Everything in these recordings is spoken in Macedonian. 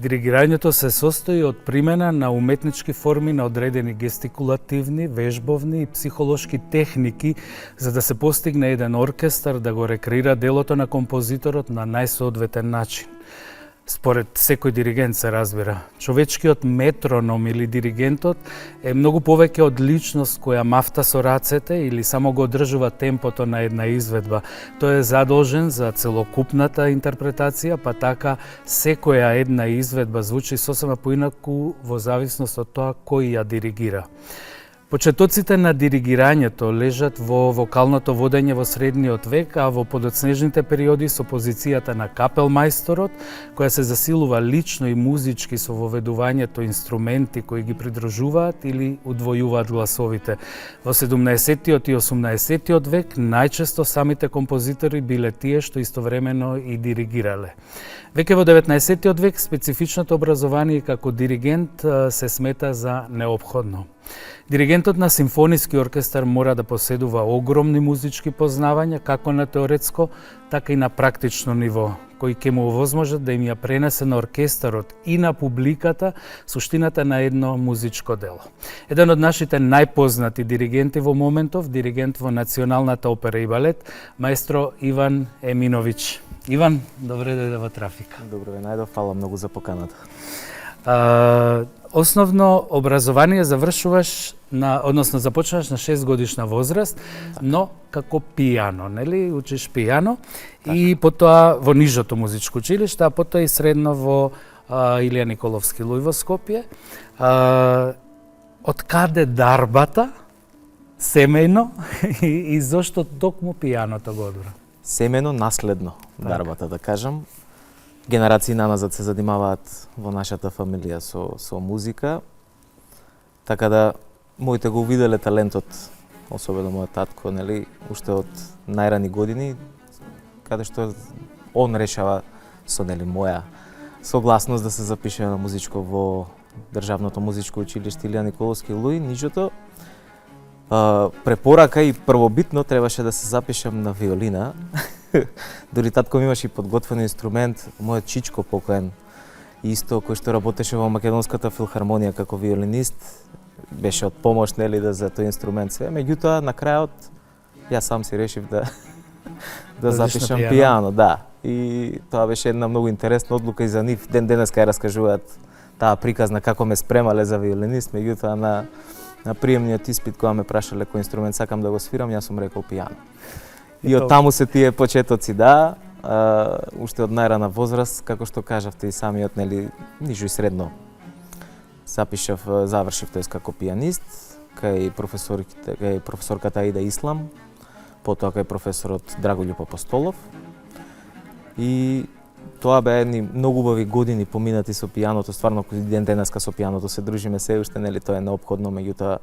Диригирањето се состои од примена на уметнички форми на одредени гестикулативни, вежбовни и психолошки техники за да се постигне еден оркестар да го рекреира делото на композиторот на најсоодветен начин. Според секој диригент се разбира. Човечкиот метроном или диригентот е многу повеќе од личност која мафта со рацете или само го одржува темпото на една изведба. Тој е задолжен за целокупната интерпретација, па така секоја една изведба звучи сосема поинаку во зависност од тоа кој ја диригира. Почетоците на диригирањето лежат во вокалното водење во средниот век, а во подоцнежните периоди со позицијата на капелмајсторот, која се засилува лично и музички со воведувањето инструменти кои ги придружуваат или удвојуваат гласовите. Во 17-тиот и 18-тиот век најчесто самите композитори биле тие што истовремено и диригирале. Веќе во 19-тиот век специфичното образование како диригент се смета за неопходно. Диригентот на симфониски оркестар мора да поседува огромни музички познавања како на теоретско, така и на практично ниво, кои ќе му овозможат да им ја пренесе на оркестарот и на публиката суштината на едно музичко дело. Еден од нашите најпознати диригенти во моментов, диригент во Националната опера и балет, маестро Иван Еминовиќ. Иван, добре дојде во Трафика. Добро ве најдов, фала многу за поканата. Основно образование завршуваш односно започнаш на 6 годишна возраст, но како пијано, нели? Учиш пијано и потоа во нижото музичко училиште, а потоа и средно во Илија Николовски Луј во Скопје. Од каде дарбата семејно и зошто токму пијаното го одбра? Семено, наследно, дарбата да кажам. Генерации наназад се занимаваат во нашата фамилија со музика, така да моите го увиделе талентот, особено мојот татко, нели, уште од најрани години, каде што он решава со моја согласност да се запише на музичко во Државното музичко училиште Илија Николовски Луј, ништо. Препорака и првобитно требаше да се запишам на виолина. Дори татко ми имаше и подготвен инструмент, мојот чичко покоен, исто кој што работеше во Македонската филхармонија како виолинист, беше од помош, нели, за тој инструмент све. Меѓутоа, на крајот, јас сам си решив да запишам пијано, да. И тоа беше една многу интересна одлука и за нив. Ден денеска ја раскажуваат таа приказна како ме спремале за виолинист, меѓутоа на приемниот испит кога ме прашале кој инструмент сакам да го свирам, јас сум рекол пијано. И од таму се тие почетоци, да, уште од најрана возраст, како што кажавте и самиот, нели, нижо и средно. Завршив тоест како пијанист, кај професорката Аида Ислам, потоа кај професорот Драголјуп Апостолов. И тоа беа едни многу убави години поминати со пијаното, стварно ден денеска со пијаното се дружиме се уште, нели, тоа е неопходно, меѓутоа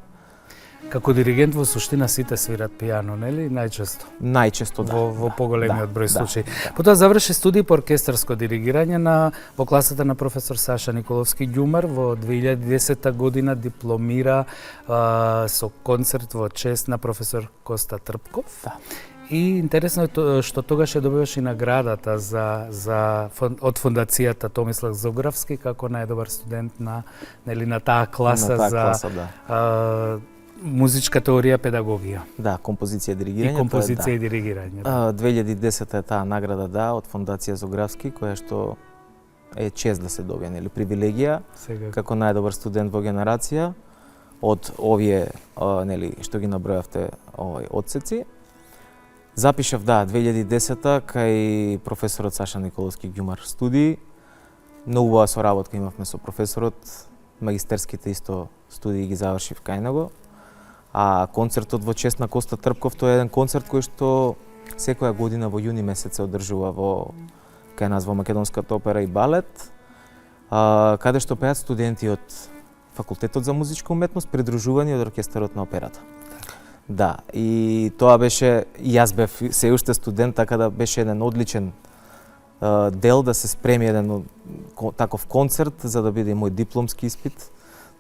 како диригент во суштина сите свират пијано, нели? Најчесто. Најчесто, да. Во поголемиот број случаи. Потоа заврши студии по оркестарско диригирање во класата на професор Саша Николовски Ѓумар. Во 2010 година дипломира со концерт во чест на професор Коста Трпков. Да. И интересно е што тогаш ја добиваш и наградата од фондацијата Томислав Зографски како најдобар студент на таа класа музичка теорија, педагогија. Да, композиција и диригирање. И композиција и диригирање. 2010 е таа награда, да, од Фондација Зографски, која што е чест да се добие, нели, привилегија, како најдобар студент во генерација, од овие, нели, што ги набројавте, одсеци. Запишав, да, 2010 кај професорот Саша Николовски Ѓумар студии. Многу убава соработка имавме со професорот, магистерските исто студии ги завршив кај него. А концертот во чест на Коста Трпков, тоа е еден концерт кој што секоја година во јуни месец се одржува кај нас во Македонската опера и балет, каде што пеат студенти од Факултетот за музичка уметност, придружувани од оркестарот на операта. Да, и тоа беше, и јас бев се уште студент, така да беше еден одличен дел да се спреми еден таков концерт за да биде и мој дипломски испит.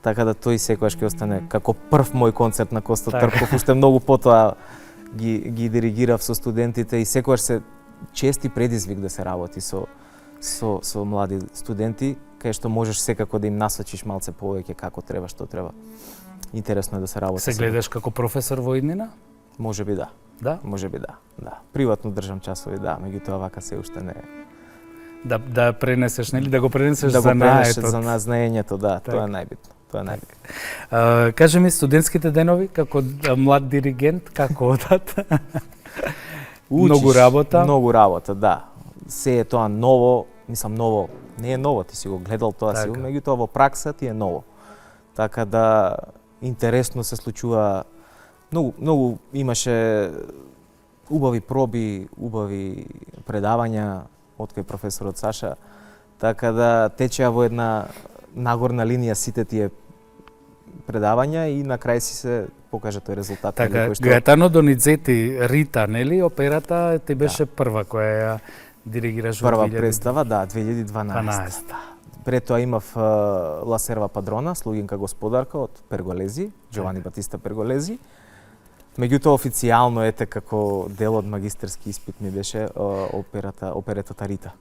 Така да тој секогаш ќе остане како прв мој концерт на Коста Трпков, уште многу потоа ги диригирав со студентите и секогаш се чести предизвик да се работи со млади студенти, кај што можеш секако да им насочиш малце повеќе како треба, што треба. Интересно е да се работи. Се гледаш како професор во иднина? Можеби да. Да? Можеби да. Да. Приватно држам часови, да, меѓутоа вака се уште не е. Да пренесеш, нели, да го пренесеш да за пренесеш наетот. за знаењето, да, Так. тоа е најбитно. Тоа е најбитно. Кажи ми, студентските денови, како млад диригент, како одат? Многу работа? Многу работа, да. Се е тоа ново, мислам ново, не е ново, ти си го гледал тоа Така. сигурно, меѓутоа во пракса ти е ново. Така да интересно се случува, многу имаше убави проби, убави предавања од кај професорот Саша, така да течеа во една нагорна линија сите тие предавања и на крај си се покажа тој резултат. Така, кој што... Гаетано Доницети, Рита, нели, операта ти беше прва која ја диригираш во 2012. Прва представа, да, 2012. Пред тоа имав Ла Серва Падрона, Слугинка господарка од Перголези, Джовани Батиста Перголези. Меѓутоа официјално ете како дел од магистерски испит ми беше оперетата Рита.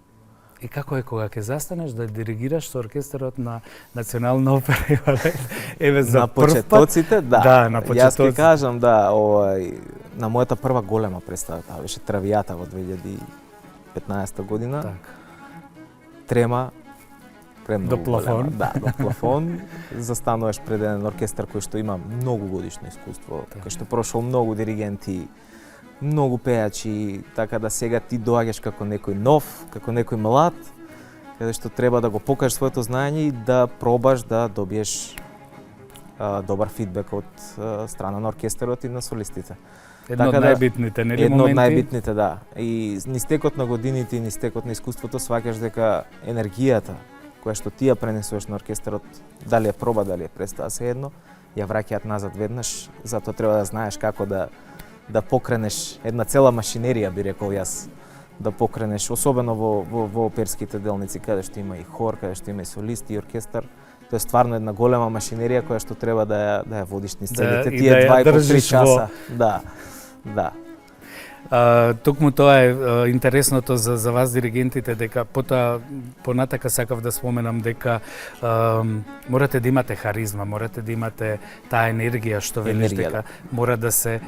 И како е кога ќе застанеш да диригираш со оркестарот на Национална опера и балет? Еве за на прв пат. почетоците, да. Да, на Јас почетоците. ќе кажам, да, на мојата прва голема представа, таа беше Травијата во 2015 година. Така. Трема, премногу До плафон. голема. Да, до плафон. Застануваш пред еден оркестар кој што има многу годишно искуство, кој што прошол многу диригенти, многу пејачи, така да сега ти доаѓаш како некој нов, како некој млад, каде што треба да го покажеш своето знаење и да пробаш да добиеш добар фидбек од страна на оркестарот и на солистите. Едно од Така да, најбитните, нели, Едно од моменти? најбитните, да. И низ текот на годините и низ текот на искуството сваќаш дека енергијата која што ти ја пренесуваш на оркестарот, дали е проба, дали е представа, се едно, ја враќаат назад веднаш, затоа треба да знаеш како да покренеш една цела машинерија, би рекол јас, да покренеш, особено во оперските делници, каде што има и хор, каде што има и солисти и оркестар. Тоа е стварно една голема машинерија која што треба да ја водиш низ целите и тие да ја 2,5-3 држиш часа. Да. Да. Токму тоа е интересното за вас диригентите, дека понатака сакав да споменам дека морате да имате харизма, морате да имате таа енергија што велиш Енергија, дека мора да се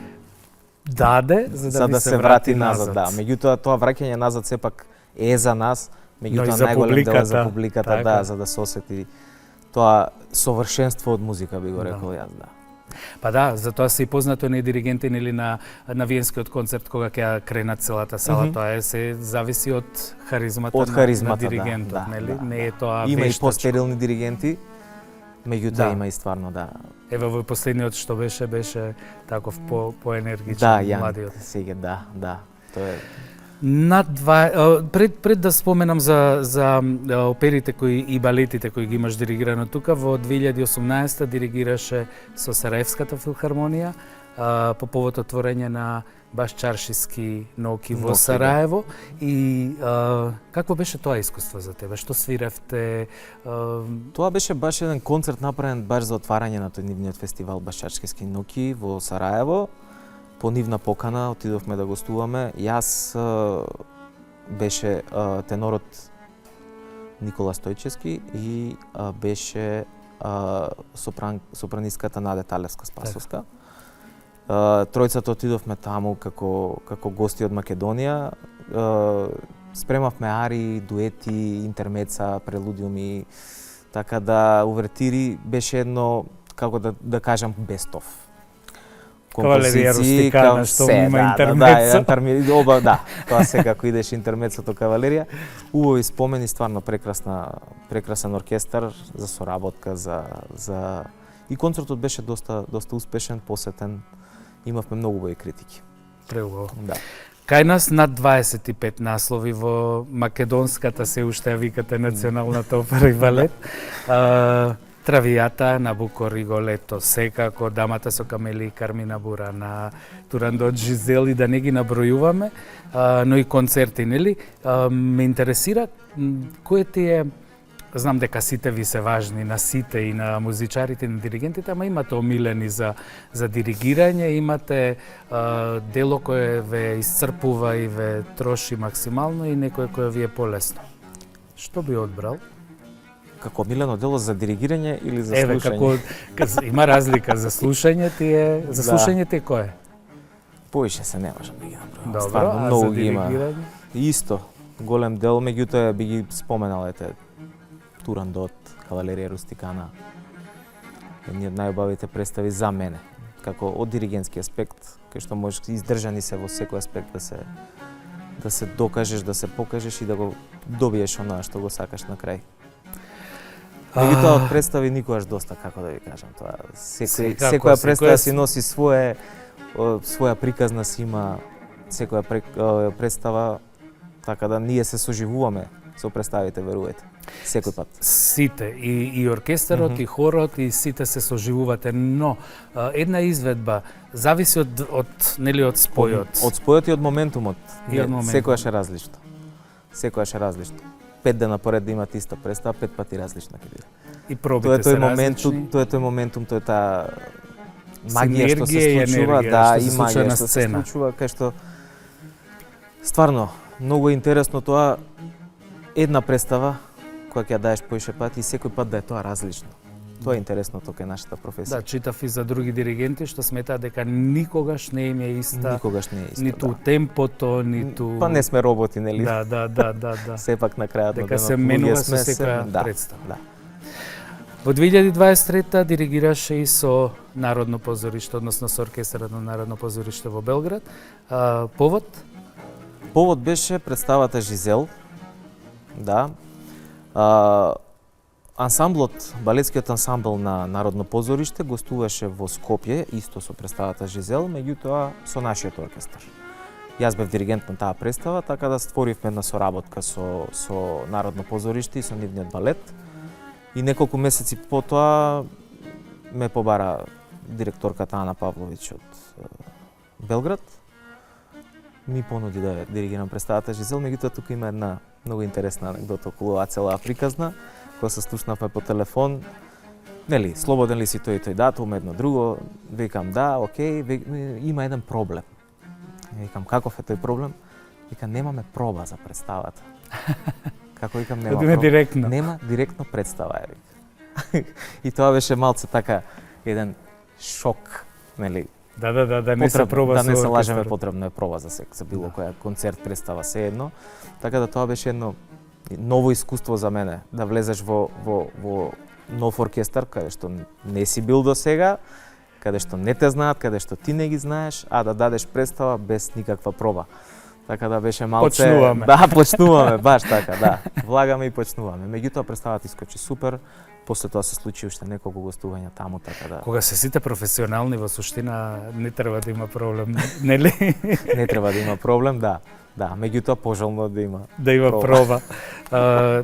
даде за да се врати назад. Да, меѓутоа тоа враќање назад сепак е за нас, Но и меѓутоа за најголем дел е за публиката, публиката, така. да, за да се осети тоа совршенство од музика, би го рекол јас, да. Па да, затоа се и познато на диригенти или на Виенскиот концерт кога ќе кренат целата сала, тоа се зависи од харизмата, Од харизмата, на диригентот, да, нели? да, Не е тоа Има и вештачко. постерилни диригенти, меѓутоа Да. има и стварно, да. Еве во последниот што беше таков поенергичен, Да, Јан, младиот. сега, да. Тоа е Пред да споменам за оперите и балетите кои ги имаш диригирано тука, во 2018 диригираше со Сараевската филхармонија по повод отворење на баш чаршиски ноки во Ноки, Сараево. И какво беше тоа искуство за тебе? Што свиревте? Тоа беше баш еден концерт направен баш за отварање на тој нивниот фестивал Башчаршиски ноки во Сараево. По нивна покана отидовме да гостуваме. Јас беше тенорот Никола Стојчевски и беше сопранистката Наде Талевска-Спасовска. Тројцата отидовме таму како гости од Македонија. Спремавме ари, дуети, интермеца, прелудиуми, така да увертири беше едно, како да кажам, бестов. Кавалерија рустикана, што има интермецо. Да, тоа секако идеше интермецото кавалерија. Убави спомени, стварно прекрасен оркестар за соработка, за И концертот беше доста успешен, посетен. Имавме многу убави критики. Преубаво. Да. Кај нас над 25 наслови во македонската, се уште ја викате националната опера и балет. Травијата, Набуко Риголето, секако, Дамата со камели, Кармина Бурана, Турандот Жизели, да не ги набројуваме, но и концерти, нели? Ме интересира кој ти е, знам дека сите ви се важни, на сите и на музичарите и на диригентите, ама имате омилени за диригирање, имате дело кое ве исцрпува и ве троши максимално и некое кое ви е полесно. Што би одбрал? Како милено дело за диригирање или за Еве, слушање? како има разлика за слушање ти е, за слушање ти е кое? Поише се не можам да ги набројам. Добро, Стварно, а многу за ги има. диригирање? Исто, голем дел, меѓутоа би ги споменал Турандот, Кавалерија Рустикана. Едни од најубавите представи за мене, како од диригентски аспект, кај што можеш издржани се во секој аспект да се докажеш, да се покажеш и да го добиеш оноа што го сакаш на крај. Меѓутоа од представи никогаш доста, како да ви кажам, тоа секоја представа си носи своја приказна си има, секоја представа, така да ние се соживуваме со представите, верувате, секој пат. Сите, и оркестарот, и хорот, и сите се соживувате, но една изведба зависи од спојот. Од спојот и од моментумот. И од моментумот. Секојаш е различно. Секојаш е различно. 5 дена поред да имат иста представа, 5 пати различна ќе биде. И пробите се различни. Тоа е тој моментум, тоа е таа магија што се Синергија и случува, енергија да, што се и случува магија на што се сцена. случува, кај што стварно многу е интересно тоа, една представа која ќе ја даеш поише пати и секој пат да е тоа различно. Тоа е интересното кај нашата професија. Да, читав и за други диригенти што сметаат дека никогаш не им е иста, Никогаш не е исто, ниту да. темпото, ниту... Па не сме роботи, нели? Да. Сепак на крајот на Дека денот се луѓе менува со сме, секоја представа. Да. Во 2023 диригираше и со Народно позориште, односно со оркестарот на Народно позориште во Белград. Повод? Повод беше представата Жизел. Да. Ансамблот, балетскиот ансамбл на Народно позориште гостуваше во Скопје, исто со представата Жизел, меѓутоа со нашиот оркестар. Јас бев диригент на таа представа, така да створивме една соработка со Народно позориште и со нивниот балет. И неколку месеци потоа ме побара директорката Ана Павловиќ од Белград. Ми понуди да диригирам представата Жизел, меѓутоа тука има една многу интересна анегдота околу целаа приказна, која се слушнавме по телефон. Нели, слободен ли си тој и тој датум, едно друго, викам да, окей, има еден проблем. Викам, каков е тој проблем? Вика, немаме проба за представата. Како викам, нема проба. Директно. Нема директно представа, вика. И тоа беше малце така еден шок, нели? Да, не се проба да не се со лажеме, оркестар. потребно е проба за било која концерт, представа, се едно. Така да тоа беше едно ново искуство за мене, да влезеш во нов оркестар, каде што не си бил до сега, каде што не те знаат, каде што ти не ги знаеш, а да дадеш представа без никаква проба. Така да беше малце... Почнуваме. Да, почнуваме, баш така, да. Влагаме и почнуваме. Меѓутоа представата искочи супер. После тоа се случи уште неколку гостувања таму, така да... Кога се сите професионални во суштина, не треба да има проблем, нели? Не треба да има проблем, да. Да, меѓутоа пожелно да има. Да има проба.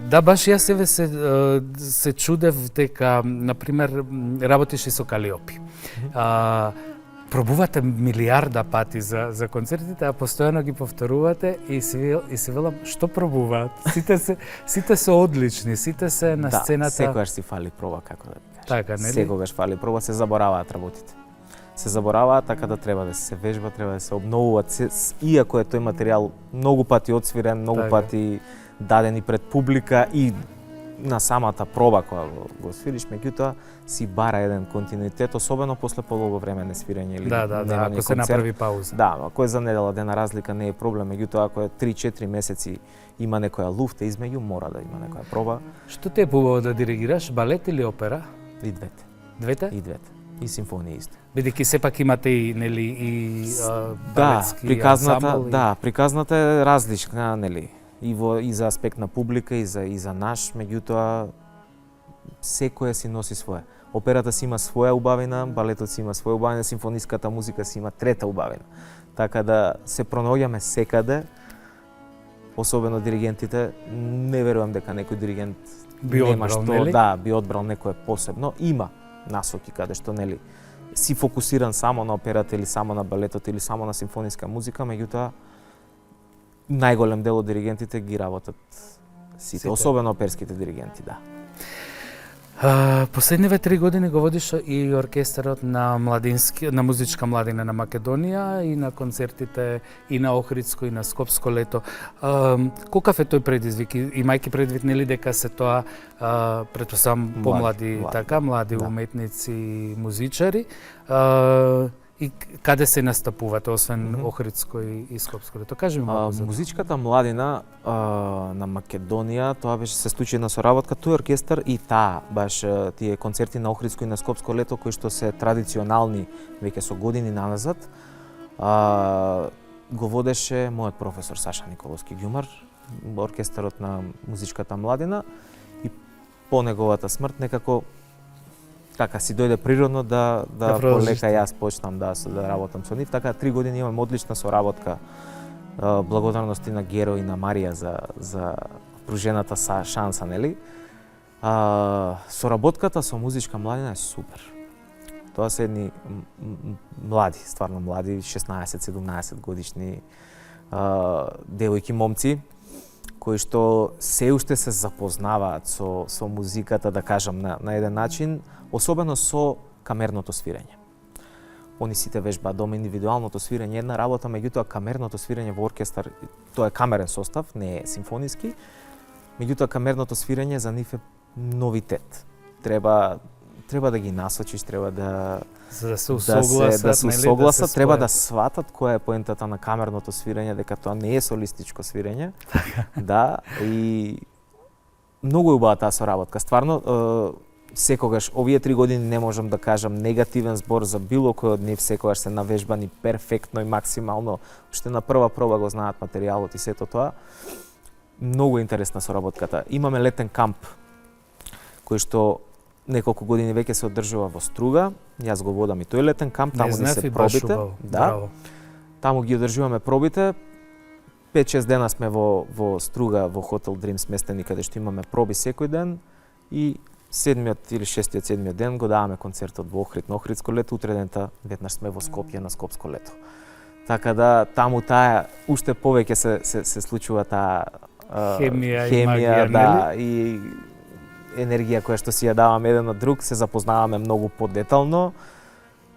Да, баш јас еве се чудев дека, например, работиш и со Калиопи. Пробувате милиарда пати за концертите, а постојано ги повторувате и си велам, што пробуваат? Сите се одлични, сите се на сцената. Да, секогаш си фали проба, како да кажеш. Така, нели? Секогаш фали проба, се забораваат работите. Се забораваат, така да треба да се вежба, треба да се обновуваат, иако е тој материјал многу пати отсвирен, многу пати даден и пред публика и на самата проба која го свириш, меѓутоа си бара еден континуитет, особено после подолго време на свирење или ако се направи пауза. Да, ако е за недела дена разлика не е проблем, меѓутоа ако е 3-4 месеци има некоја луфта измеѓу, мора да има некоја проба. Што те е побаво да диригираш, балет или опера? И двете. Двете? И двете. И симфонија исто. Бидејќи сепак имате и балетски ансамбл. Да, приказната е различна, нели? И за аспект на публика, и за наш, меѓутоа секоја си носи свое. Операта си има своја убавина, балетот си има своја убавина, симфониската музика си има трета убавина. Така да се пронаоѓаме секаде, особено диригентите. Не верувам дека некој диригент би одбрал, нели? би одбрал некое посебно. Има насоки каде што нели си фокусиран само на операта или само на балетот или само на симфониска музика, меѓутоа најголем дел од диригентите ги работат сите, особено оперските диригенти, да. Последниве 3 години го водиш и оркестарот на на музичка младина на Македонија и на концертите и на Охридско и на Скопско лето. Колкав е тој предизвик, имајќи предвид нели дека се тоа претпоставам помлади, така, млади уметници и музичари, и каде се настапувате, освен Охридско и Скопско лето? Кажи ми малку за тоа. Музичката младина на Македонија, тоа беше се случи на соработка, тој оркестар и баш тие концерти на Охридско и на Скопско лето, кои што се традиционални веќе со години наназад, го водеше мојот професор Саша Николовски Ѓумар, оркестарот на музичката младина, и по неговата смрт некако така си дојде природно да полека јас почнам да работам со нив. Така 3 години имам одлична соработка. Благодарности на Геро и на Марија за пружената шанса, нели? Соработката со музичка младина е супер. Тоа се едни млади, стварно млади, 16-17 годишни девојки, момци, кои што се уште се запознаваат со музиката, да кажам, на еден начин, особено со камерното свирење. Они сите вежбаат дома индивидуалното свирење, една работа, меѓутоа камерното свирење во оркестар, тоа е камерен состав, не е симфониски, меѓутоа камерното свирење за нив е новитет. Треба да ги насочиш, треба да се усогласат, треба да сватат која е поентата на камерното свирење, дека тоа не е солистичко свирење. Да, и многу убава таа соработка. Стварно, секогаш овие 3 години не можам да кажам негативен збор за било кој од нив, секогаш се навежбани перфектно и максимално, уште на прва проба го знаат материјалот и сето тоа. Многу интересна соработката. Имаме летен камп кој што неколку години веќе се одржува во Струга. Јас го водам и тој летен камп, таму ни се пробите. Да. Таму ги одржуваме пробите. 5-6 дена сме во Струга, во хотел Дрим сместени, каде што имаме проби секој ден, и 7-миот или 6-7 ден го даваме концертот во Охрид на Охридско лето, утре дента веднаш сме во Скопје на Скопско лето. Така да таму таа уште повеќе се случува таа хемија да, и енергија која што си ја даваме еден од друг, се запознаваме многу подетално.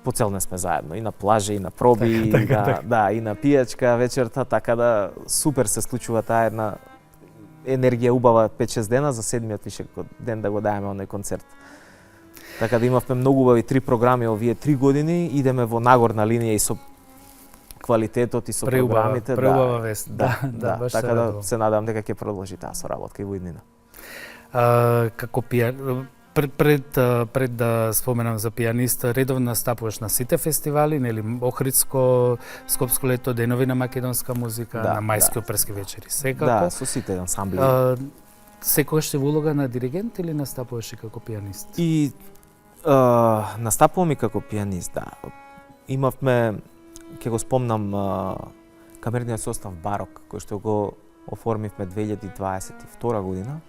Поцелне сме заедно и на плаже, и на проби, и на пијачка вечерта, така да супер се случува таа една енергија убава 5-6 дена, за 7-миот више ден да го даеме оној концерт. Така да имавме многу убави 3 програми овие 3 години, идеме во нагорна линија и со квалитетот и со програмите. Преубава вест. Да, така да се надам дека ќе продолжи таа соработка и во иднина. Како пред да споменам за пијанист, редовно настапуваш на сите фестивали, нели Охридско, Скопско лето, денови на македонска музика, на мајски оперски вечери, секако. Да, со сите ансамбли. Секогаш си во улога на диригент или настапуваш и како пијанист? И настапувам и како пијанист, да. Имавме, ќе го спомнам, камерниот состав Барок, кој што го оформивме 2022 година.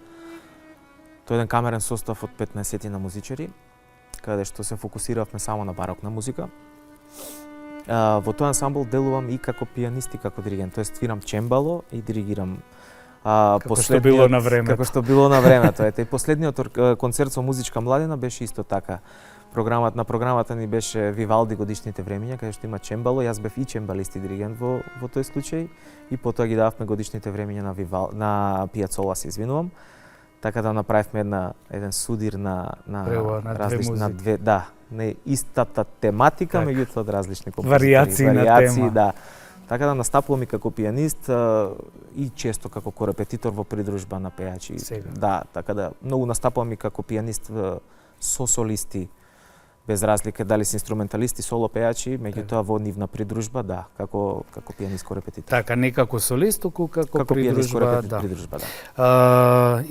Тој е еден камерен состав од 15 на музичари, каде што се фокусиравме само на барокна музика. Во тој ансамбл делувам и како пијанист и како диригент, тоест свирам чембало и диригирам. Како што било на времето. Како што било на времето. Ете, и последниот концерт со музичка младина беше исто така. На програмата ни беше Вивалди годишните времиња, каде што има чембало. Јас бев и чембалист и диригент во тој случај, и потоа ги дававме годишните времиња на Пијацола, се извинувам. Така да направивме еден судир на две, да, не истата тематика, меѓутоа од различни композитори. Варијации, да. Така да настапувам и како пијанист и често како корепетитор во придружба на пејачи. Да, така да многу настапувам и како пијанист со солисти без разлика дали се инструменталисти, соло пејачи, меѓутоа во нивна придружба, да, како пијаниско репетитор. Така, не како солист, туку како пијаниско придружба, придружба, да.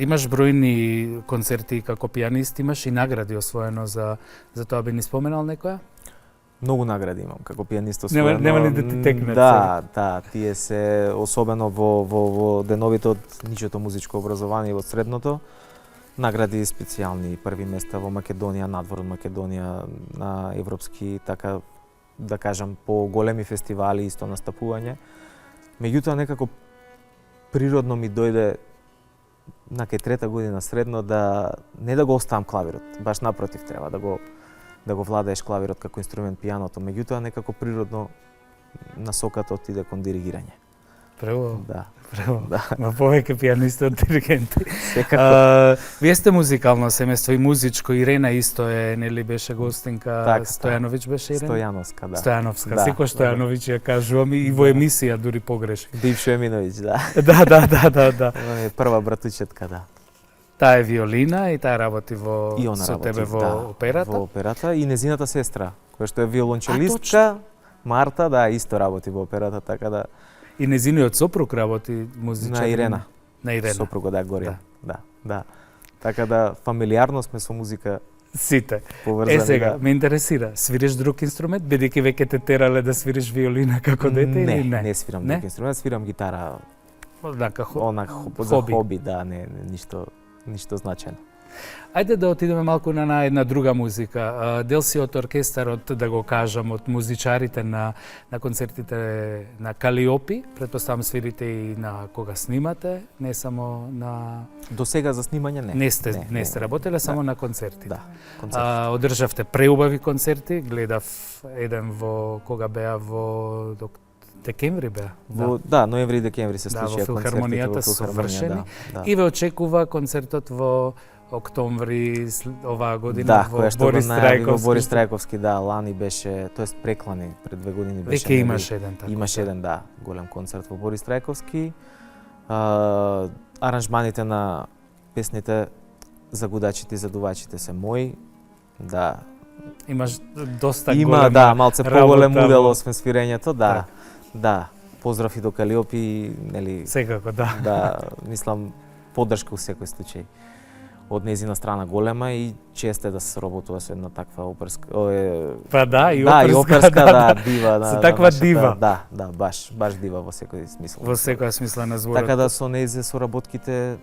Имаш бројни концерти како пијанист, имаш и награди освоено за тоа, би ни споменал некоја? Многу награди имам како пијанист освоено. Нема ни да ти текнат. Да, тие се особено во деновите од ничото музичко образование во средното. Награди специјални, први места во Македонија, надвор од Македонија, на европски, така да кажам, по големи фестивали исто настапување. Меѓутоа некако природно ми дојде на кај трета година средно да не да го оставам клавирот, баш напротив, треба да го владееш клавирот како инструмент пијаното, меѓутоа некако природно насоката отиде кон диригирање. Прево. Да. Да. Ма повеќе пијанисти од диригенти. Секако. Вие сте музикално семејство и музичко. Ирена исто е, нели беше гостинка. Так, Стојановиќ беше Ирена? Стојановска, да. Стојановска. Да, Секој Стојановиќ ја кажувам и во емисија дури погреши. Бившо Еминовиќ, да. Да. Она е прва братучетка, да. Таа е виолина и таа работи со работи, тебе во да, операта. Во операта и незината сестра, која што е виолончелистка, Марта, да, исто работи во операта, така да. И незиниот сопруг работи музичар. На Ирена. На Ирена. Сопруга, да, Горија. Да. Така да фамилиарно сме со музика сите. поврзани. Сега, да. ме интересира, свириш друг инструмент, бидејќи веќе те терале да свириш виолина како дете или не? Не свирам друг инструмент, свирам гитара. Онака За хоби, да, не ништо значајно. Ајде да отидеме малку на една друга музика. Дел си од оркестарот, да го кажам, од музичарите на концертите на Калиопи. Претпоставам свирите и на кога снимате, не само на... До сега за снимање не. Не сте работеле, само на концерти. Да, одржавте преубави концерти. Гледав еден во кога беа во декември беа. Да, ноември и декември се случија концертите во филхармонијата совршени. И ве очекува концертот во октомври оваа година во Борис Трајковски. Во Борис Трајковски, да, лани беше, тоест преклани, пред 2 години беше. Веќе имаше еден така. Имаше еден, да, голем концерт во Борис Трајковски. Аранжманите на песните за гудачите и задувачите се мои. Да. Имаш доста голема работа. Да, малце поголем удел освен свирењето, да. Да. Поздрав и до Калиопи, нели. Секако, да. Да, мислам поддршка во секој случај. Од незина страна голема и често да се сработува со една таква оперска... Па да, и оперска, да, дива. Со таква дива. Да, баш дива во секој смисла. Во секоја смисла на зборот. Така да со нејзе соработките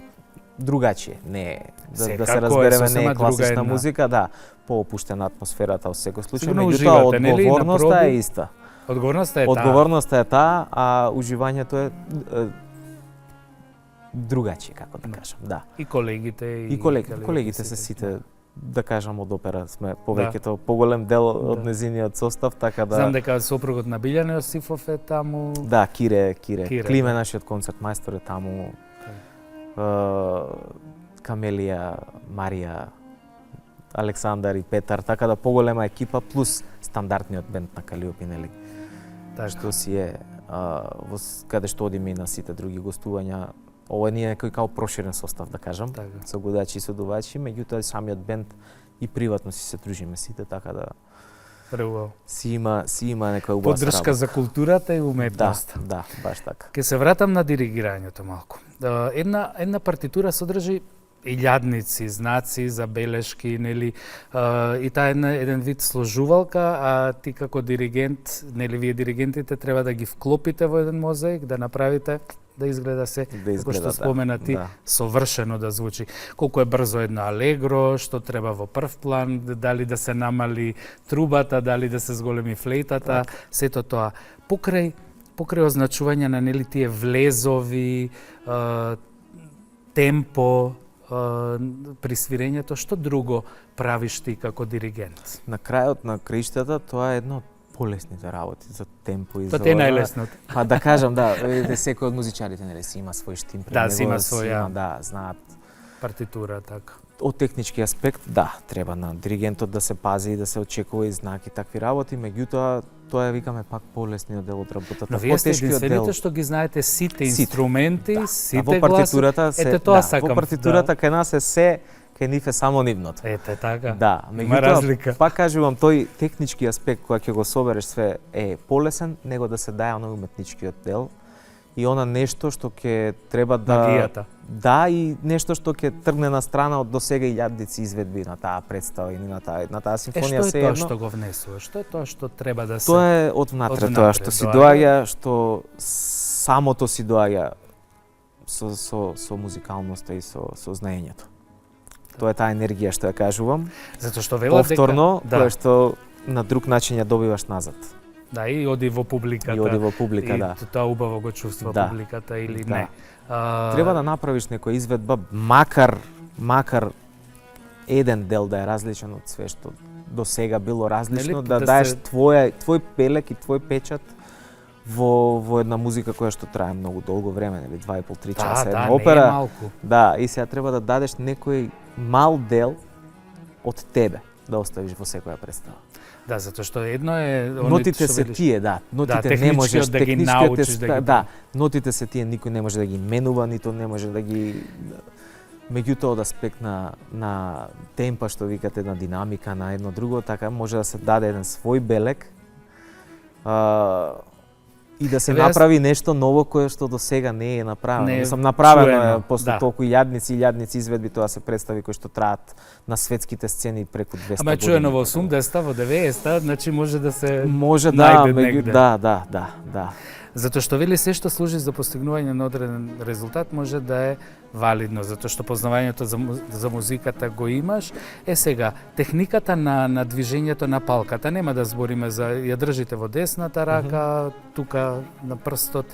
другачие, не да се разбереме, не е класична музика, да, поопуштена атмосферата во секој случај, меѓутоа одговорноста е иста. Одговорноста е таа, а уживањето е другачи, како да кажам, да. И колегите колегите се сите, да кажам, од опера сме повеќето поголем дел од незиниот состав, така да. Знам дека сопругот на Билјана Јосифов е таму. Да, Кире. Климе, нашиот концерт мајстор е таму. Камелија, Марија, Александар и Петар, така да поголема екипа плюс стандардниот бенд на Калиопи, нели? Што си е каде што одиме и на сите други гостувања. Ова не е некој као проширен состав, да кажам, со годачи и задувачи, меѓутоа самиот бенд и приватно си се дружиме сите, така да си има некоја убава поддршка за културата и уметноста. Да, баш така. Ке се вратам на диригирањето малку. Една партитура содржи илјадници, знаци, забелешки, нели, и таа е еден вид сложувалка, а ти како диригент, нели, вие диригентите треба да ги вклопите во еден мозаик, да направите да изгледа се, како што спомена ти, совршено да звучи. Колку е брзо едно алегро, што треба во прв план, дали да се намали трубата, дали да се зголеми флейтата, сето тоа. Покрај означување на, нели, тие влезови, темпо, при свирењето, што друго правиш ти како диригент? На крајот на краиштата тоа е едно од полесните работи за темпо и за... Тоа е најлесното. Па да кажам, да, секој од музичарите, нели, си има свој штим пред него. Да, си има своја. Да, знаат. Партитура, така. Од технички аспект, да, треба на диригентот да се пази и да се очекува и знаки такви работи, меѓутоа тоа е, викаме, пак полесниот дел од работата. Но вие сте единствените што ги знаете сите инструменти, сите гласови. Ете тоа сакам. Во партитурата кај нас е се, кај нив е само нивното. Ете така. Да, Има разлика. пак кажувам, тој технички аспект кој ќе го собереш све е полесен него да се даде на уметничкиот дел и она нешто што ќе треба да Магијата. Да, и нешто што ќе тргне на страна од досега илјадници изведби на таа представа и на таа симфонија Што е тоа едно. што го внесува? Што е тоа што треба да се... Тоа е од внатре од тоа внатре што си доаѓа. доаѓа, што самото си доаѓа со музикалноста и со знаењето. Тоа е таа енергија што ја кажувам. Затоа што велат Повторно, дека... која што на друг начин ја добиваш назад. Да, и оди во публиката. И оди во публика, да. И тоа убаво го чувства Да. публиката или Да. не. Треба да направиш некоја изведба, макар еден дел да е различен од све што до сега било различно, Нели, да да даеш се- твој пелек и твој печат во една музика која што трае многу долго време, нели 2,5-3 часа Да, една не е опера. малку. Да, и сега треба да дадеш некој мал дел од тебе да оставиш во секоја представа. Да, затоа што едно е... Нотите се тие, да. Нотите не можеш да ги техничкиот научиш да ги... да, нотите се тие, никој не може да ги менува, ниту не може да ги меѓутоа од аспект на темпа што викате, на динамика, на едно друго, така може да се даде еден свој белек и да се Еве, јас- направи нешто ново кое што до сега не е направено. Не е Мислам, направено е чуено, после да. толку илјадници изведби, тоа се представи кои што траат на светските сцени преку 200 Ама години. чуено во 80-та, во 90-та, значи може да се... Може да, најде негде. да. Затоа што вели се што служи за постигнување на одреден резултат може да е валидно, затоа што познавањето за музиката го имаш. Сега, техниката на движењето на палката, нема да збориме за ја држите во десната рака, тука на прстот.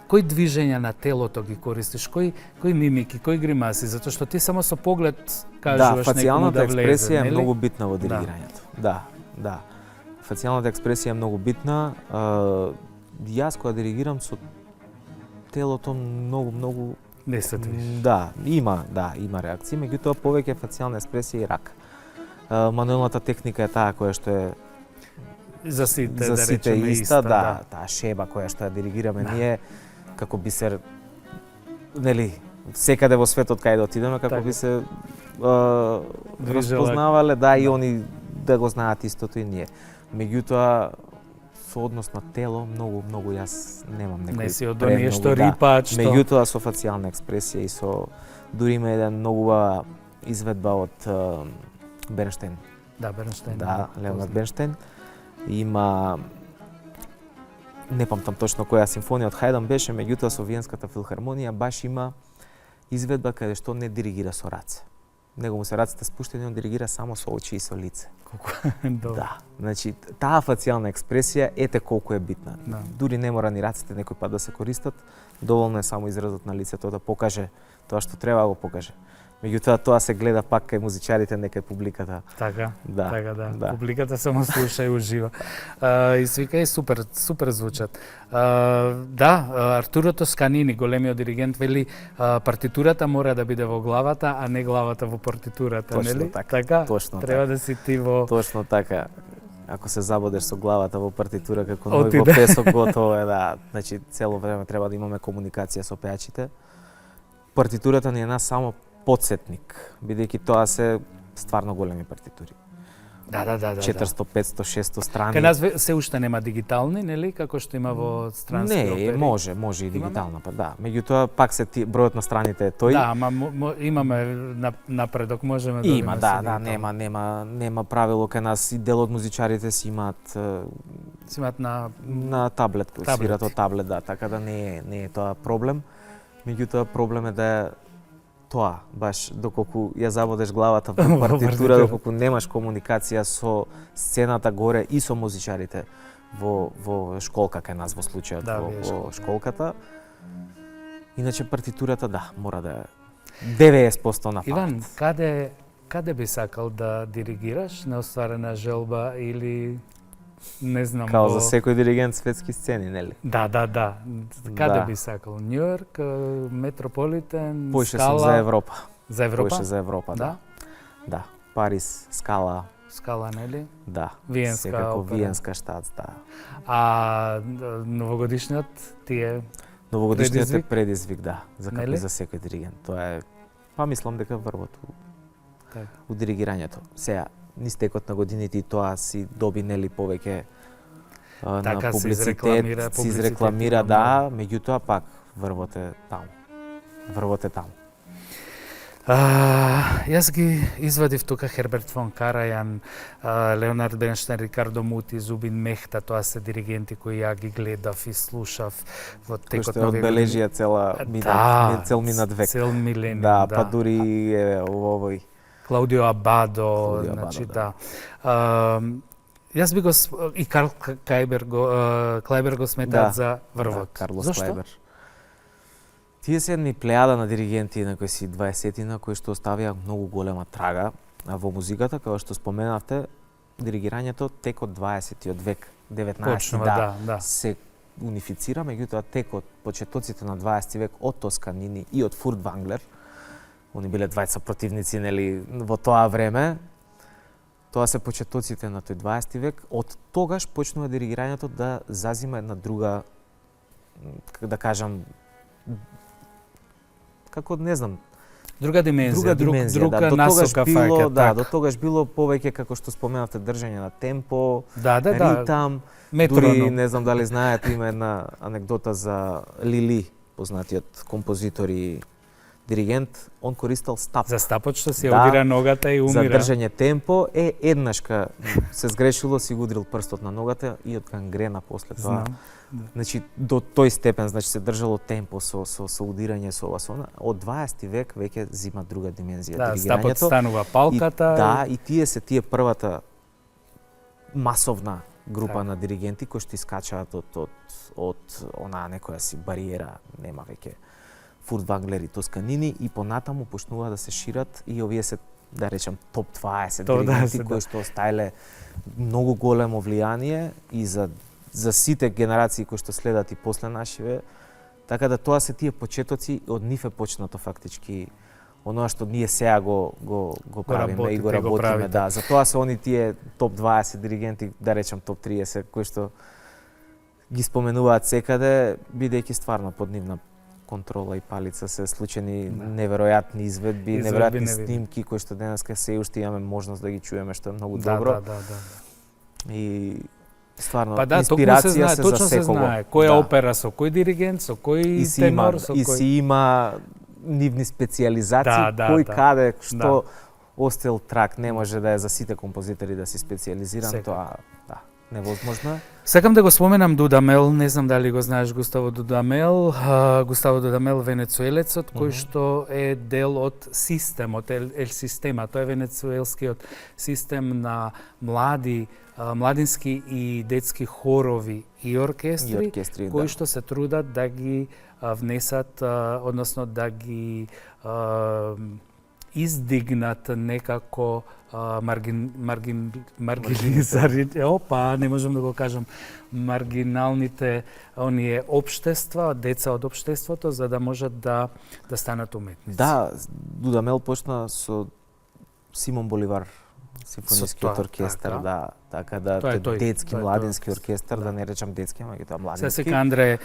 Кои движења на телото ги користиш? Кои мимики, кои гримаси? Затоа што ти само со поглед Да, кажуваш некому фацијалната да влезе, експресија е нели? многу битна во диригирањето. Да. Фацијалната експресија е многу битна. Јас кога диригирам со телото многу Не се движиш. да, има реакции, меѓутоа повеќе фацијална експресија и рак. Мануелната техника е таа која што е За сите, за да сите речеме иста, да, таа шеба која што ја диригираме ние како бисер, нели, секаде во светот кај да отидеме, како Така. би се Движела. разпознавале, да, и Да. они да го знаат истото и ние. Меѓутоа, со однос на тело, многу јас немам некој Не си од премногу, оние што рипаат, што... Меѓутоа, со фацијална експресија и со дури има еден многу убава изведба од Бернштейн. Да, Бернштейн. Да, Леонард Бернштейн. Има не памтам точно која симфонија од Хајдан беше, меѓутоа со Виенската филхармонија баш има изведба каде што не диригира со раце. Него му се рацете спуштени, он диригира само со очи и со лице. Колку добро. Да, значи таа фацијална експресија ете колку е битна. Да. Дури не мора ни рацете некој пат да се користат, доволно е само изразот на лицето да покаже тоа што треба да го покаже. Меѓутоа тоа се гледа пак кај музичарите, не кај публиката. Така, Да, така да. да. Публиката само слуша и ужива. И свика и супер звучат. Да, Артуро Тосканини, големиот диригент, вели партитурата мора да биде во главата, а не главата во партитурата, Точно нели? така, точно Треба така. да си ти во... Точно така. Ако се забодеш со главата во партитура како ној во Отиде. песок, готово е, да. Значи, цело време треба да имаме комуникација со пејачите. Партитурата ни е нас само подсетник, бидејќи тоа се стварно големи партитури. Да. 400, 500, 600 страни. Кај нас се уште нема дигитални, нели? Како што има во странски Не, опери. може и Имаме? дигитална, па да. Меѓутоа пак се бројот на страните е тој. Да, ама имаме напредок, можеме да Има, одиме да, со дигитално. нема правило кај нас и дел од музичарите си имаат Си имаат на таблет, Таблет. свират од таблет, да, така да не е тоа проблем. Меѓутоа проблем е да е тоа, баш доколку ја забодеш главата во Во партитура, партитура. доколку немаш комуникација со сцената горе и со музичарите во школка кај нас во случајот Да, во школката. Иначе партитурата да, мора да е 90% на памет. Иван, каде би сакал да диригираш? Неостварена желба или не знам Као во... за секој диригент светски сцени, нели? Да. Каде Да. би сакал? Њујорк, Метрополитен, Поише Скала? сум за Европа. За Европа? Поише за Европа, да. Да. Париз, Скала, Скала, нели? да. Виенска Секако опера. Виенска штац, да. А новогодишниот ти е Новогодишниот е Предизвик? предизвик, да, за Нели? како и за секој диригент. Тоа е, па мислам дека врвото у диригирањето. Сега, низ текот на годините и тоа си доби нели повеќе Така на се публицитет, се изрекламира, да, меѓутоа пак врвот е таму. Врвот е таму. Јас ги извадив тука Херберт фон Карајан, Леонард Бенштейн, Рикардо Мути, Зубин Мехта, тоа се диригенти кои ја ги гледав и слушав во текот на одбележија цел минат век. Цел милениум, да. Па дури е овој Клаудио Абадо, значи да. Јас би го и Карл Клајбер го сметаат за врвот. Карлос Зошто? Клајбер. Тие се едни плејада на диригенти на кои си 20-тина кои што оставија многу голема трага во музиката, како што споменавте, диригирањето тек од 20-тиот век, 19 се унифицира, меѓутоа тек од почетоците на 20 век од Тосканини и од Фуртванглер, они биле двајца противници нели во тоа време. Тоа се почетоците на тој 20 век, од тогаш почнува диригирањето да зазима една друга, да кажам, како не знам, друга димензија, друга да, насока било, фаќа, да, до тогаш било повеќе како што споменавте држање на темпо, ритам, дури не знам дали знаете, има една анегдота за Лили, познатиот композитор и диригент, он користел стап. За стапот што си одира ногата и умира. За држање темпо еднашка се згрешило, си го удрил прстот на ногата и од гангрена после тоа. Знам. Значи до тој степен, значи се држало темпо со удирање со ова со она. Од 20 век веќе зима друга димензија диригирањето. Стапот станува палката. И тие првата масовна група на диригенти кои што искачаат од онаа некоја си бариера, нема веќе Фуртванглер и Тосканини, и понатаму почнува да се шират и овие се, да речем, топ 20 диригенти кои што оставиле многу големо влијание и за сите генерации кои што следат и после нашиве. Така да тоа се тие почетоци, од нив е почнато фактички оноа што ние сега го правиме и го работиме, да. Затоа се они тие топ 20 диригенти, да речем топ 30 кои што ги споменуваат секаде, бидејќи стварно под нивна контрола и палица се случени неверојатни изведби, неверојатни снимки кои што денеска се уште имаме можност да ги чуеме, што е многу добро. И стварно инспирација се за секого. Точно се знае која опера со кој диригент, со кој тенор, со кој... И си има нивни специализации, кој каде, што остел трак, не може да е за сите композитори да си специализиран, тоа невозможно. Сакам да го споменам Дудамел, не знам дали го знаеш Густаво Дудамел. Густаво Дудамел, венецуелецот, кој што е дел од системот, Ел Система. Тоа е венецуелскиот систем на младински и детски хорови и оркестри кои што се трудат да ги внесат, односно да ги издигнат некако не можам да го кажам, маргиналните оние општества, деца од општеството, за да можат да станат уметници. Да, Дудамел почна со Симон Боливар, симфонискиот оркестар, да, така да тој детски младински оркестар, да не речам детски, меѓутоа младински. Се сека Андре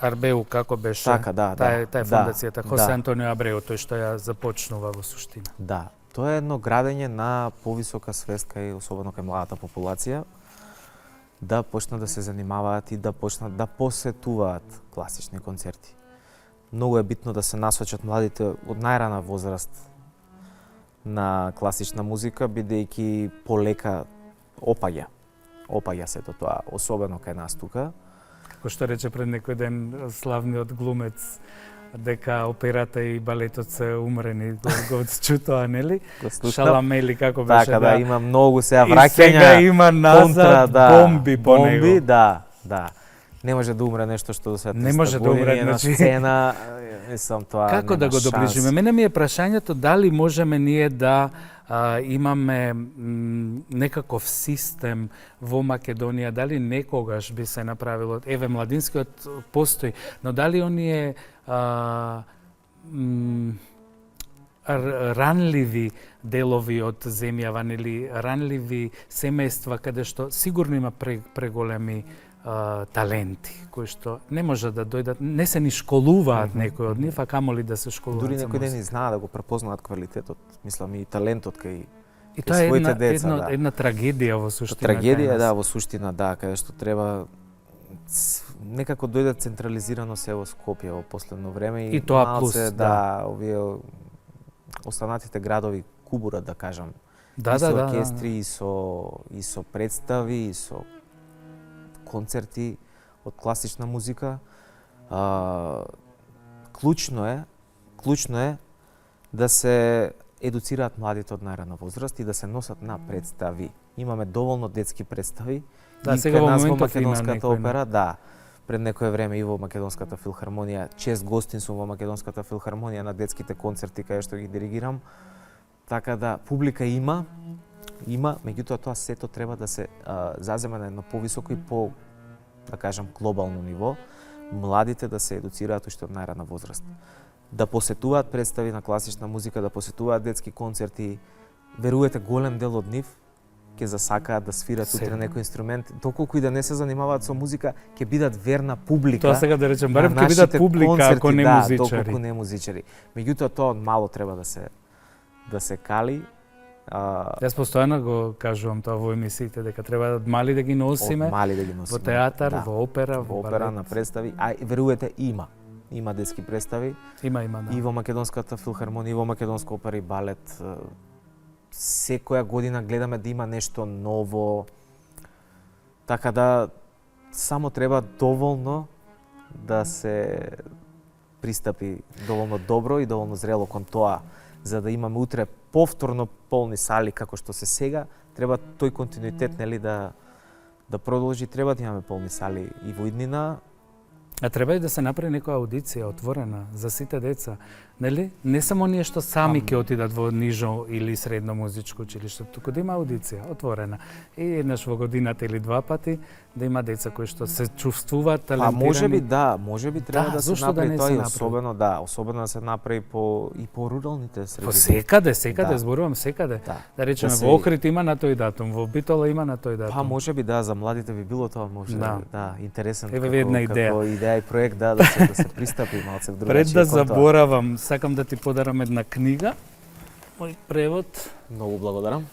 Арбеу, како беше? Така, да. Таа е фондацијата Хосе Антонио Абреу, тој што ја започнува во суштина. Да, тоа е едно градење на повисока свеска и особено кај младата популација, да почнат да се занимаваат и да почнат да посетуваат класични концерти. Многу е битно да се насочат младите од најрана возраст на класична музика, бидејќи полека опаѓа сето тоа, особено кај нас тука. Како што рече пред некој ден славниот глумец, дека операта и балетот се умрени, го чутоа, нели? Шаламели, како беше, така, да, има многу сега враќања. И сега има назад бомби по него. Да. Не може да умре нешто што до сега не може да умре на сцена, мислам тоа. Како да го доближиме? Мене ми е прашањето дали можеме ние да имаме некаков систем во Македонија, дали некогаш би се направило, еве младинскиот постои, но дали оние ранливи делови од земјава, нели ранливи семејства каде што сигурно има преголеми таленти кои што не може да дојдат, не се ни школуваат некои од нив, а камоли да се школуваат. Дури за некои ден музика. и знаат да го препознаат квалитетот, мислам и талентот кај И тоа е своите една, деца, да. една трагедија во суштина. Трагедија, кај нас. да, во суштина, да, каде што треба некако дојде централизирано се во Скопје во последно време И тоа малце, плюс, да, овие останатите градови кубурат, да кажам. Да, И со да, да, оркестри, и со представи, и со концерти од класична музика. Клучно е да се едуцираат младите од најрана возраст и да се носат на представи. Имаме доволно детски представи. Да, и сега кај во нас во моментов има Македонската некои, опера, да. Пред некое време и во Македонската филхармонија, чест гостин сум во Македонската филхармонија на детските концерти каде што ги диригирам. Така да публика има, меѓутоа тоа сето треба да се зазема на едно повисоко и по, да кажам, глобално ниво. Младите да се едуцираат уште од најрана возраст. Да посетуваат представи на класична музика, да посетуваат детски концерти. Верувате, голем дел од нив ќе засакаат да свират утре Сега. некој инструмент, доколку и да не се занимаваат со музика, ќе бидат верна публика. Тоа сега да речем, барем на ќе бидат нашите публика концерти, ако не да, музичари. доколку не музичари. Меѓутоа тоа од мало треба да се кали. Јас постојано го кажувам тоа во емисиите, дека треба од мали да ги носиме, Од мали да ги во носиме. театар, да. во опера, Во опера, на представи. А верувате, има детски представи. Има, да. И во Македонската филхармонија, и во Македонска опера и балет. Секоја година гледаме да има нешто ново. Така да само треба доволно да се пристапи доволно добро и доволно зрело кон тоа, за да имаме утре повторно полни сали како што се сега, треба тој континуитет, нели, да продолжи, треба да имаме полни сали и во иднина. А треба и да се направи некоја аудиција отворена за сите деца, нели? Не само оние што сами ќе отидат во нижо или средно музичко училиште, туку да има аудиција отворена. И еднаш во годината или два пати да има деца кои што се чувствуваат талентирани. Може би треба да се зошто да направи не тоа се и направи? особено да се направи и по руралните средини. По секаде, Да. зборувам секаде. Да. Да речеме, Да се- во Охрид има на тој датум, во Битола има на тој датум. Па може би да, за младите би било тоа, може Да. интересен Еве ви една идеја. како идеја и проект да се пристапи малце в Пред другачиј да кон тоа. заборавам, сакам да ти подарам една книга. Мој превод, Многу благодарам.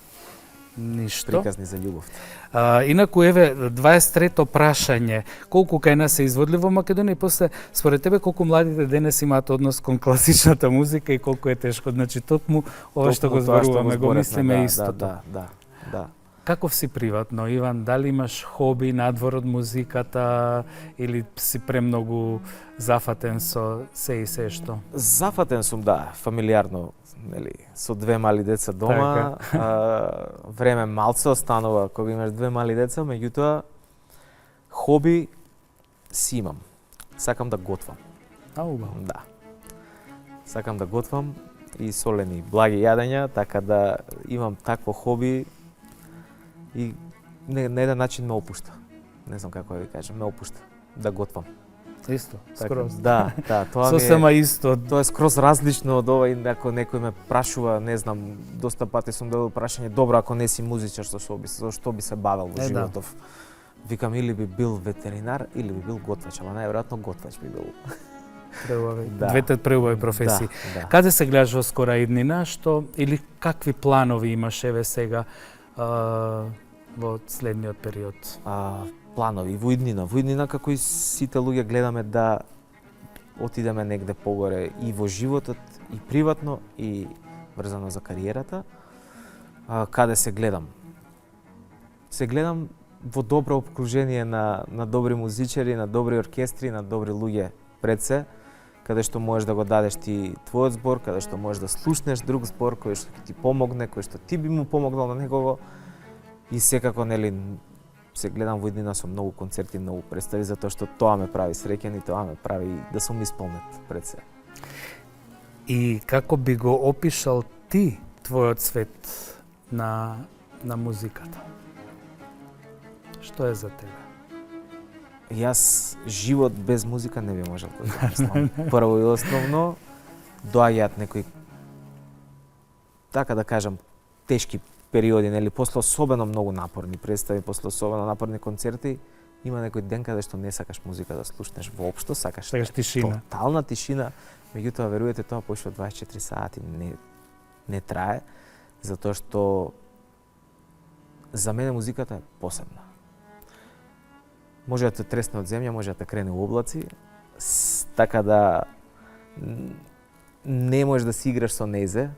ништо. Приказни за љубов. Инаку, еве, 23-то прашање. Колку кај нас се изводли во Македонија и после, според тебе, колку младите денес имаат однос кон класичната музика и колку е тешко? Значи, токму ова што го зборуваме, го мислиме истото. Да. Каков си приватно, Иван? Дали имаш хоби надвор од музиката или си премногу зафатен со се и се што? Зафатен сум, да, фамилиарно, нели, со две мали деца дома. Време малце останува кога имаш две мали деца, меѓутоа хоби си имам. Сакам да готвам. Убаво. Да. Сакам да готвам и солени благи јадења, така да имам такво хоби и на еден начин ме опушта. Не знам како да ви кажам, ме опушта да готвам. Исто, Така, скроз. да, тоа ми Сосема исто. Тоа е скроз различно од ова, ако некој ме прашува, не знам, доста пати сум добил прашање, добро, ако не си музичар, зашто би се бавел во животов? Викам, или би бил ветеринар, или би бил готвач, ама најверојатно готвач би бил. Преубави. Да. Двете преубави професии. Да. Каде се гледаш во скора иднина, што или какви планови имаш еве сега во следниот период? Планови во иднина како и сите луѓе гледаме да отидеме негде погоре и во животот, и приватно, и врзано за кариерата. Каде се гледам? Се гледам во добро обкружение на добри музичари, на добри оркестри, на добри луѓе пред се, каде што можеш да го дадеш ти твојот збор, каде што можеш да слушнеш друг збор кој што ќе ти помогне, кој што ти би му помогнал на некого. И секако, нели, се гледам во иднина со многу концерти, многу представи, затоа што тоа ме прави среќен и тоа ме прави да сум исполнет пред се. И како би го опишал ти твојот свет на музиката? Што е за тебе? Јас живот без музика не би можел да замислам. Прво и основно, доаѓаат некои, така да кажам, тешки периоди, нели, после особено многу напорни представи, после особено напорни концерти, има некој ден каде што не сакаш музика да слушнеш воопшто, сакаш тишина. тотална тишина, меѓутоа верувате тоа почва 24 сати не трае, затоа што за мене музиката е посебна. Може да те тресне од земја, може да те крене у облаци, така да не можеш да си играш со незе,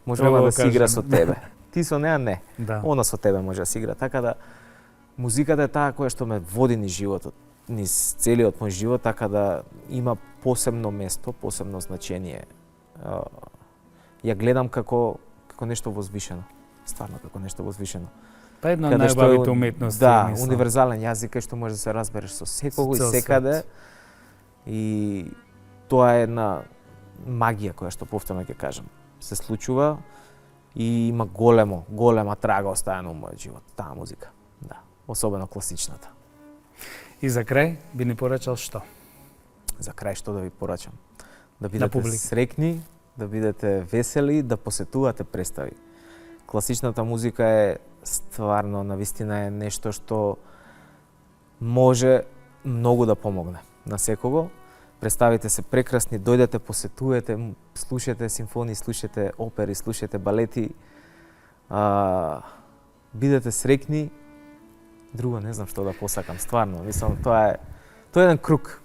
може да си игра со тебе. Ти со неа не. Да. Она со тебе може да си игра. Така да музиката е таа која што ме води низ животот, низ целиот мој живот, така да има посебно место, посебно значење. Ја гледам како нешто возвишено. Стварно како нешто возвишено. Па една од најубавите уметности. Да, универзален јазик кај што можеш да се разбереш со секого и секаде. И тоа е една магија која што повторно ќе кажам. Се случува и има голема трага оставена во мојот живот, таа музика. Да, особено класичната. И за крај би ни порачал што? За крај што да ви порачам? Да бидете среќни, да бидете весели, да посетувате представи. Класичната музика е стварно, навистина е нешто што може многу да помогне на секого. Представите се прекрасни, дојдете, посетувате, слушате симфонии, слушате опери, слушате балети. Бидете среќни. Друго не знам што да посакам, стварно. Мислам, тоа е еден круг.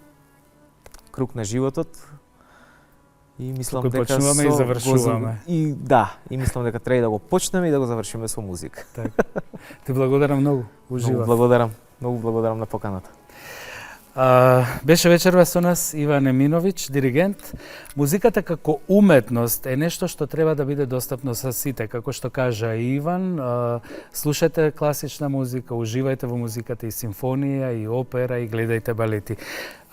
Круг на животот. И мислам дека почнуваме и завршуваме. И мислам дека треба да го почнеме и да го завршиме со музика. Така. Ти благодарам многу. Уживав. Многу благодарам на поканата. Беше вечерва со нас Иван Еминовиќ, диригент. Музиката како уметност е нешто што треба да биде достапно за сите. Како што кажа Иван, слушајте класична музика, уживајте во музиката и симфонија, и опера, и гледајте балети.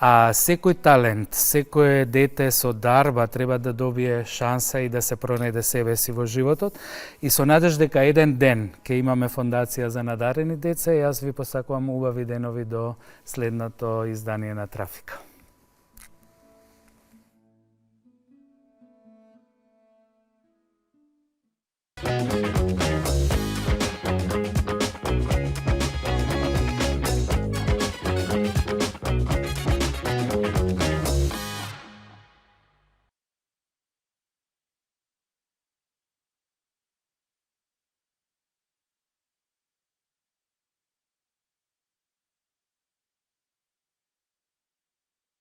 А секој талент, секое дете со дарба треба да добие шанса и да се пронајде себе си во животот. И со надеж дека еден ден ќе имаме фондација за надарени деца и јас ви посакувам убави денови до следното издание на Трафика.